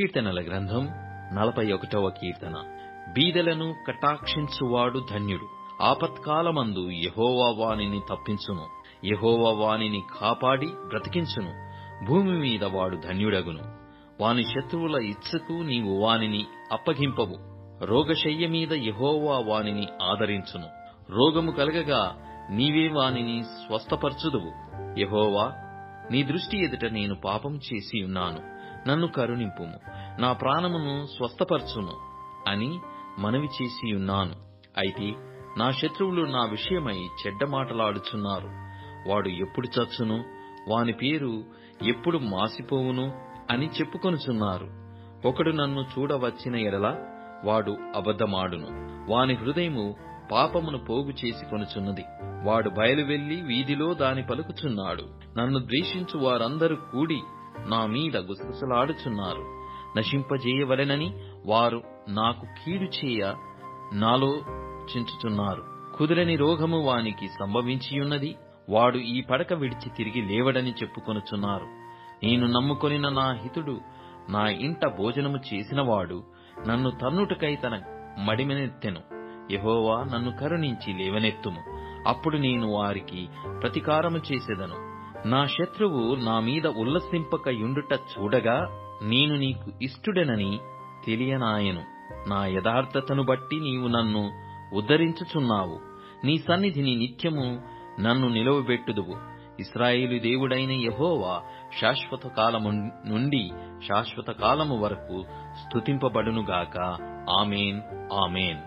కీర్తనల గ్రంథం 41వ కీర్తన. బీదలను కటాక్షించువాడు ధన్యుడు. ఆపత్కాలమందు యెహోవా వానిని తప్పించును. యెహోవా వానిని కాపాడి బ్రతికించును. భూమి మీద వాడు ధన్యుడగును. వాని శత్రువుల ఇచ్చకు నీవు వానిని అప్పగింపవు. రోగశయ్య మీద యెహోవా వానిని ఆదరించును. రోగము కలగగా నీవే వానిని స్వస్థపరచుదువు. యెహోవా, నీ దృష్టి ఎదుట నేను పాపం చేసియున్నాను, నన్ను కరుణింపుము, నా ప్రాణమును స్వస్థపరచును అని మనవి చేసియున్నాను. అయితే నా శత్రువులు నా విషయమై చెడ్డ మాటలాడుచున్నారు. వాడు ఎప్పుడు చచ్చును, వాని పేరు ఎప్పుడు మాసిపోవును అని చెప్పుకొనుచున్నారు. ఒకడు నన్ను చూడవచ్చిన ఎడల వాడు అబద్ధమాడును. వాని హృదయము పాపమును పోగు చేసి కొనుచున్నది. వాడు బయలువెళ్లి వీధిలో దాని పలుకుచున్నాడు. నన్ను ద్వేషించు వారందరూ కూడి నా మీద గుసగుసలాడుచున్నారు. నశింపజేయవలెనని వారు నాకు కీడు చేయ నాలో చించుచున్నారు. కుదురని రోగము వానికి సంభవించియున్నది. వాడు ఈ పడక విడిచి తిరిగి లేవడని చెప్పుకొనుచున్నారు. నేను నమ్ముకొనిన నా హితుడు, నా ఇంట భోజనము చేసినవాడు నన్ను తన్నుటకై తన మడిమెనెత్తెను. యెహోవా, నన్ను కరుణించి లేవనెత్తుము, అప్పుడు నేను వారికి ప్రతికారము చేసెదను. నా శత్రువు నా మీద ఉల్లసింపక యుండుట చూడగా నేను నీకు ఇష్టుడనని తెలియనాయెను. నా యథార్థతను బట్టి నీవు నన్ను ఉద్ధరించుచున్నావు. నీ సన్నిధిని నిత్యము నన్ను నిలవబెట్టుదువు. ఇశ్రాయేలు దేవుడైన యెహోవా శాశ్వత కాలము నుండి శాశ్వత కాలము వరకు స్తుతింపబడునుగాక. ఆమేన్, ఆమేన్.